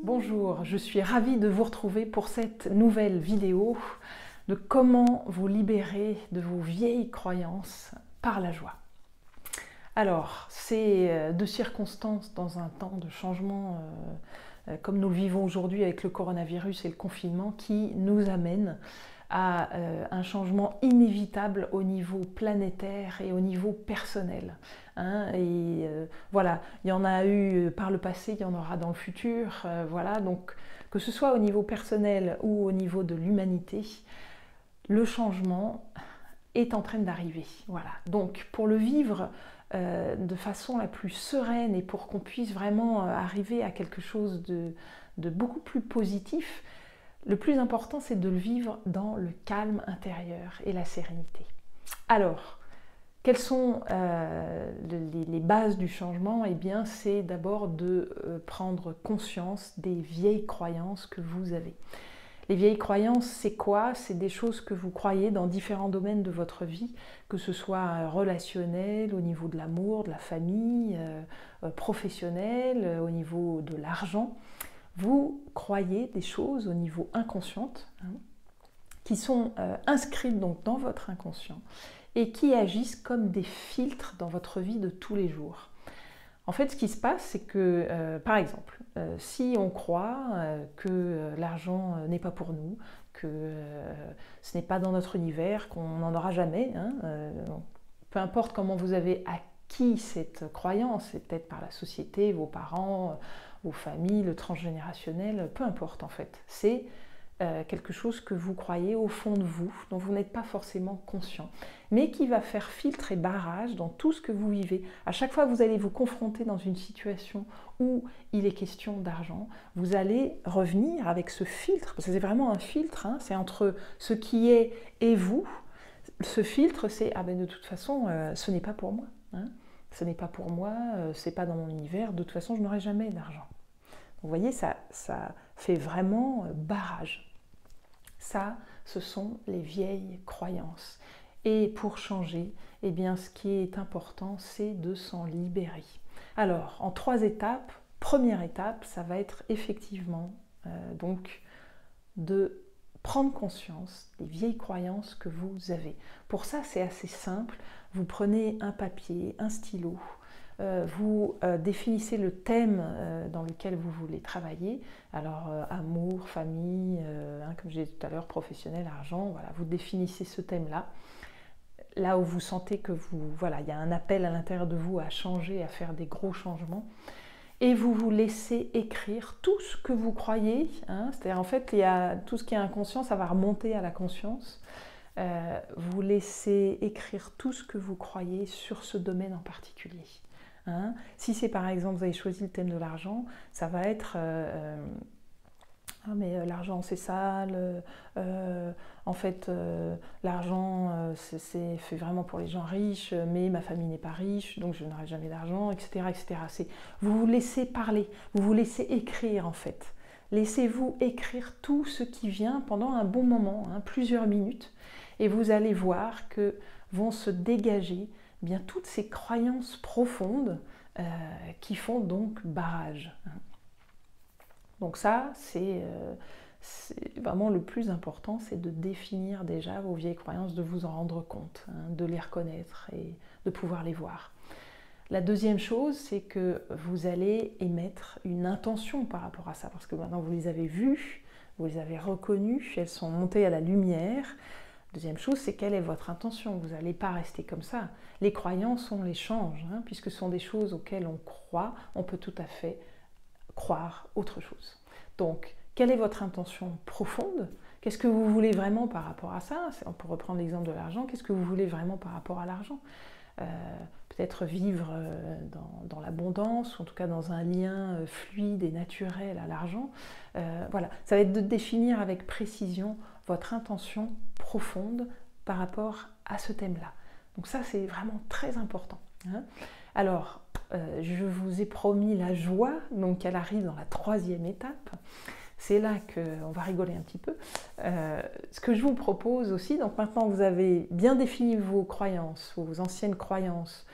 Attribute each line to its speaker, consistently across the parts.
Speaker 1: Bonjour, je suis ravie de vous retrouver pour cette nouvelle vidéo de comment vous libérer de vos vieilles croyances par la joie. Alors, c'est de circonstances dans un temps de changement comme nous le vivons aujourd'hui avec le coronavirus et le confinement qui nous amènent à un changement inévitable au niveau planétaire et au niveau personnel. Voilà, il y en a eu par le passé, il y en aura dans le futur. Voilà, donc que ce soit au niveau personnel ou au niveau de l'humanité, le changement est en train d'arriver. Voilà, donc pour le vivre de façon la plus sereine et pour qu'on puisse vraiment arriver à quelque chose de beaucoup plus positif, le plus important, c'est de le vivre dans le calme intérieur et la sérénité. Alors, quelles sont les bases du changement? Eh bien, c'est d'abord de prendre conscience des vieilles croyances que vous avez. Les vieilles croyances, c'est quoi? C'est des choses que vous croyez dans différents domaines de votre vie, que ce soit relationnel, au niveau de l'amour, de la famille, professionnel, au niveau de l'argent. Vous croyez des choses au niveau inconscient qui sont inscrites donc dans votre inconscient et qui agissent comme des filtres dans votre vie de tous les jours. En fait, ce qui se passe, c'est que, par exemple, si on croit que l'argent n'est pas pour nous, que ce n'est pas dans notre univers, qu'on n'en aura jamais, peu importe comment vous avez acquis cette croyance, c'est peut-être par la société, vos parents, vos familles, le transgénérationnel, peu importe en fait. C'est quelque chose que vous croyez au fond de vous, dont vous n'êtes pas forcément conscient, mais qui va faire filtre et barrage dans tout ce que vous vivez. À chaque fois que vous allez vous confronter dans une situation où il est question d'argent, vous allez revenir avec ce filtre, parce que c'est vraiment un filtre, c'est entre ce qui est et vous. Ce filtre, c'est « Ah ben de toute façon, ce n'est pas pour moi. Ce n'est pas pour moi, c'est pas dans mon univers, de toute façon, je n'aurai jamais d'argent. » Vous voyez, ça fait vraiment barrage. Ça, ce sont les vieilles croyances. Et pour changer, eh bien, ce qui est important, c'est de s'en libérer. Alors, en 3 étapes, première étape, ça va être effectivement donc de prendre conscience des vieilles croyances que vous avez. Pour ça, c'est assez simple. Vous prenez un papier, un stylo, vous définissez le thème dans lequel vous voulez travailler. Alors, amour, famille, comme je disais tout à l'heure, professionnel, argent, voilà, vous définissez ce thème-là. Là où vous sentez que il y a un appel à l'intérieur de vous à changer, à faire des gros changements. Et vous vous laissez écrire tout ce que vous croyez. C'est-à-dire, en fait, il y a tout ce qui est inconscient, ça va remonter à la conscience. Vous laissez écrire tout ce que vous croyez sur ce domaine en particulier. Si c'est par exemple, vous avez choisi le thème de l'argent, ça va être mais l'argent c'est sale, en fait l'argent c'est fait vraiment pour les gens riches, mais ma famille n'est pas riche, donc je n'aurai jamais d'argent, etc. etc. Vous vous laissez parler, vous vous laissez écrire en fait. Laissez-vous écrire tout ce qui vient pendant un bon moment, plusieurs minutes, et vous allez voir que vont se dégager bien toutes ces croyances profondes qui font donc barrage. Donc ça, c'est vraiment le plus important, c'est de définir déjà vos vieilles croyances, de vous en rendre compte, de les reconnaître et de pouvoir les voir. La deuxième chose, c'est que vous allez émettre une intention par rapport à ça, parce que maintenant vous les avez vues, vous les avez reconnues, elles sont montées à la lumière. Deuxième chose, c'est quelle est votre intention. Vous n'allez pas rester comme ça. Les croyances, on les change, puisque ce sont des choses auxquelles on croit, on peut tout à fait croire autre chose. Donc, quelle est votre intention profonde? Qu'est-ce que vous voulez vraiment par rapport à ça? On peut reprendre l'exemple de l'argent. Qu'est-ce que vous voulez vraiment par rapport à l'argent? Peut-être vivre dans l'abondance, ou en tout cas dans un lien fluide et naturel à l'argent. Voilà, ça va être de définir avec précision votre intention profonde par rapport à ce thème-là. Donc ça, c'est vraiment très important. Alors, je vous ai promis la joie, donc elle arrive dans la 3e étape. C'est là qu'on va rigoler un petit peu. Ce que je vous propose aussi, donc maintenant vous avez bien défini vos croyances, vos anciennes croyances,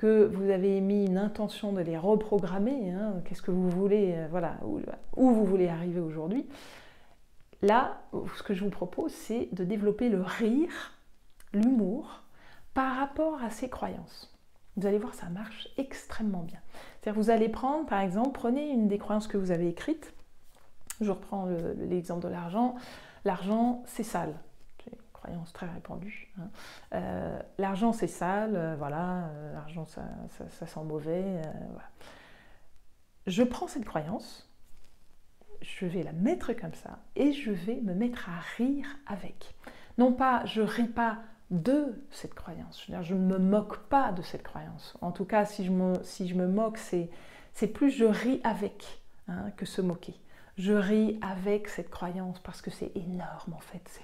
Speaker 1: que vous avez émis une intention de les reprogrammer, hein, qu'est-ce que vous voulez, voilà, où vous voulez arriver aujourd'hui. Là, ce que je vous propose, c'est de développer le rire, l'humour, par rapport à ces croyances. Vous allez voir, ça marche extrêmement bien. C'est-à-dire, vous allez prendre, par exemple, prenez une des croyances que vous avez écrites. Je reprends l'exemple de l'argent. L'argent, c'est sale. C'est une croyance très répandue. Hein. L'argent, c'est sale, voilà. L'argent, ça sent mauvais. Voilà. Je prends cette croyance, je vais la mettre comme ça, et je vais me mettre à rire avec. Non pas, je ne ris pas de cette croyance, je ne me moque pas de cette croyance. En tout cas, si je me moque, c'est plus je ris avec, hein, que se moquer. Je ris avec cette croyance parce que c'est énorme en fait, c'est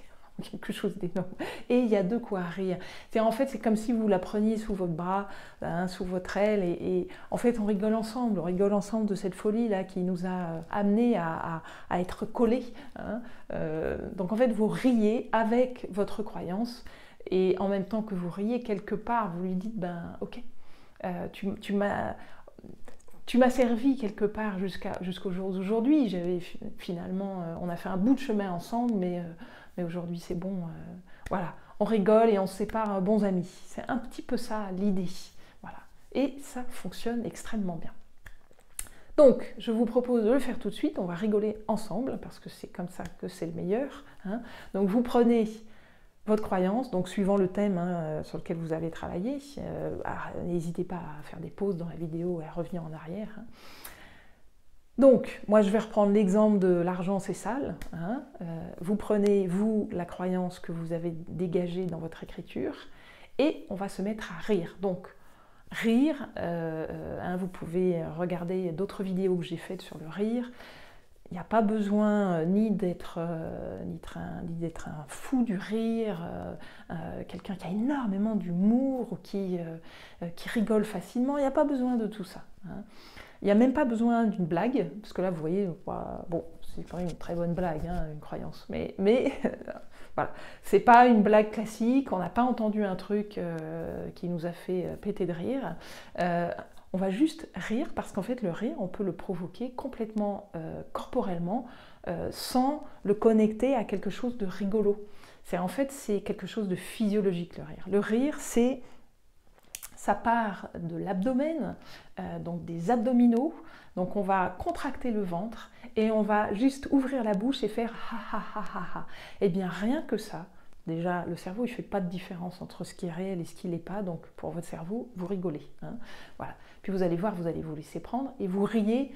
Speaker 1: quelque chose d'énorme. Et il y a de quoi rire. En fait, c'est comme si vous la preniez sous votre bras, hein, sous votre aile, et en fait, on rigole ensemble de cette folie-là qui nous a amenés à être collés. Hein. Donc en fait, vous riez avec votre croyance, et en même temps que vous riez, quelque part, vous lui dites, ben ok, tu m'as servi quelque part jusqu'au jour d'aujourd'hui. Finalement, on a fait un bout de chemin ensemble, mais aujourd'hui c'est bon. Voilà, on rigole et on se sépare bons amis. C'est un petit peu ça l'idée. Voilà. Et ça fonctionne extrêmement bien. Donc, je vous propose de le faire tout de suite. On va rigoler ensemble parce que c'est comme ça que c'est le meilleur. Hein. Donc, vous prenez votre croyance, donc suivant le thème sur lequel vous allez travailler, n'hésitez pas à faire des pauses dans la vidéo et à revenir en arrière. Hein. Donc, moi je vais reprendre l'exemple de l'argent c'est sale. Hein. Vous prenez, vous, la croyance que vous avez dégagée dans votre écriture, et on va se mettre à rire. Donc, rire, hein, vous pouvez regarder d'autres vidéos que j'ai faites sur le rire. Il n'y a pas besoin ni d'être un fou du rire, quelqu'un qui a énormément d'humour ou qui rigole facilement. Il n'y a pas besoin de tout ça. Hein. Il n'y a même pas besoin d'une blague, parce que là, vous voyez, bon, c'est quand même une très bonne blague, hein, une croyance. Mais voilà, c'est pas une blague classique, on n'a pas entendu un truc qui nous a fait péter de rire. On va juste rire parce qu'en fait le rire on peut le provoquer complètement corporellement sans le connecter à quelque chose de rigolo. En fait c'est quelque chose de physiologique le rire. Le rire ça part de l'abdomen, donc des abdominaux. Donc on va contracter le ventre et on va juste ouvrir la bouche et faire ha ha ha ha ha. Et bien rien que ça. Déjà, le cerveau, il ne fait pas de différence entre ce qui est réel et ce qui ne l'est pas. Donc, pour votre cerveau, vous rigolez. Hein, voilà. Puis vous allez voir, vous allez vous laisser prendre et vous riez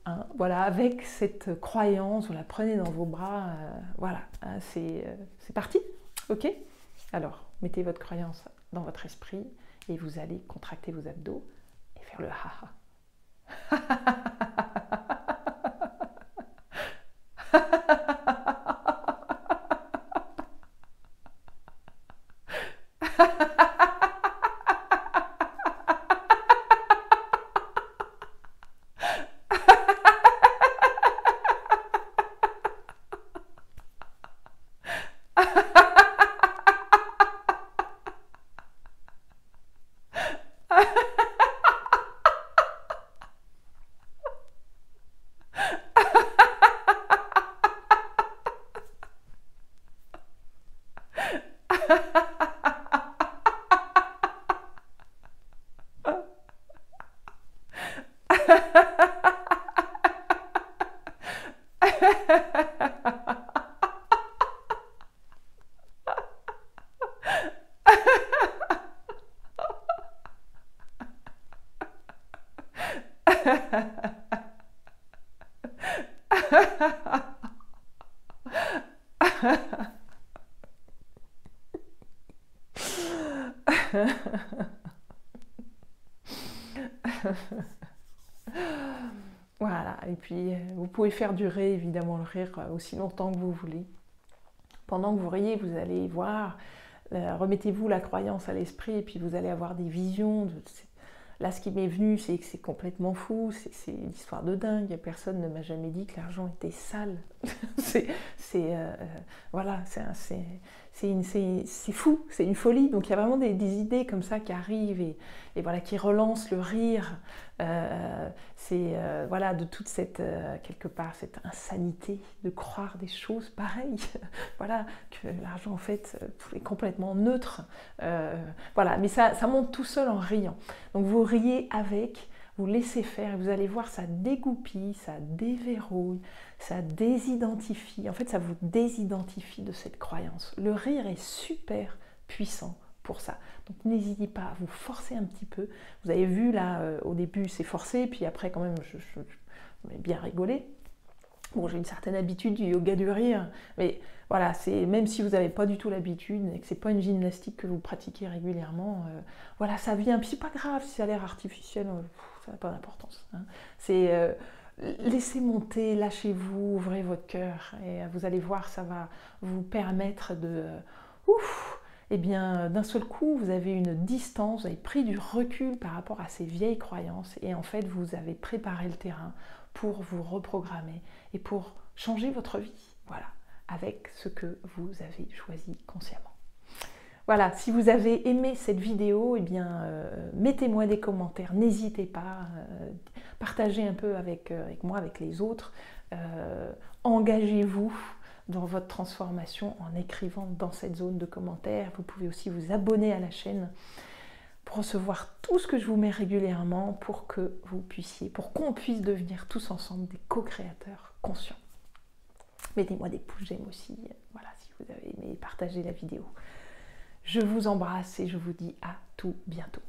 Speaker 1: hein, voilà, avec cette croyance. Vous la prenez dans vos bras. Voilà, hein, c'est parti. OK? Alors, mettez votre croyance dans votre esprit et vous allez contracter vos abdos et faire le ha-ha. Voilà, et puis vous pouvez faire durer évidemment le rire aussi longtemps que vous voulez. Pendant que vous riez, vous allez voir, remettez-vous la croyance à l'esprit et puis vous allez avoir des visions là, ce qui m'est venu, c'est que c'est complètement fou, c'est une histoire de dingue. Personne ne m'a jamais dit que l'argent était sale. Voilà, c'est fou, c'est une folie. Donc il y a vraiment des idées comme ça qui arrivent et voilà, qui relancent le rire. Voilà, de toute cette, quelque part, cette insanité de croire des choses pareilles. Voilà, que l'argent en fait est complètement neutre. Voilà, mais ça monte tout seul en riant. Donc vous riez avec, vous laissez faire et vous allez voir, ça dégoupille, ça déverrouille, ça désidentifie. En fait, ça vous désidentifie de cette croyance. Le rire est super puissant pour ça. Donc n'hésitez pas à vous forcer un petit peu. Vous avez vu là, au début c'est forcé, puis après quand même j'ai bien rigolé. Bon, j'ai une certaine habitude du yoga du rire, mais voilà, même si vous n'avez pas du tout l'habitude et que c'est pas une gymnastique que vous pratiquez régulièrement, voilà, ça vient. Puis c'est pas grave si ça a l'air artificiel, ça n'a pas d'importance. Hein. Laissez monter, lâchez-vous, ouvrez votre cœur et vous allez voir, ça va vous permettre de, eh bien, d'un seul coup, vous avez une distance, vous avez pris du recul par rapport à ces vieilles croyances et en fait, vous avez préparé le terrain pour vous reprogrammer et pour changer votre vie, voilà, avec ce que vous avez choisi consciemment. Voilà, si vous avez aimé cette vidéo, eh bien, mettez-moi des commentaires, n'hésitez pas, partagez un peu avec moi, avec les autres, engagez-vous dans votre transformation en écrivant dans cette zone de commentaires. Vous pouvez aussi vous abonner à la chaîne pour recevoir tout ce que je vous mets régulièrement pour que vous puissiez, pour qu'on puisse devenir tous ensemble des co-créateurs conscients. Mettez-moi des pouces j'aime aussi, voilà, si vous avez aimé, partagez la vidéo. Je vous embrasse et je vous dis à tout bientôt.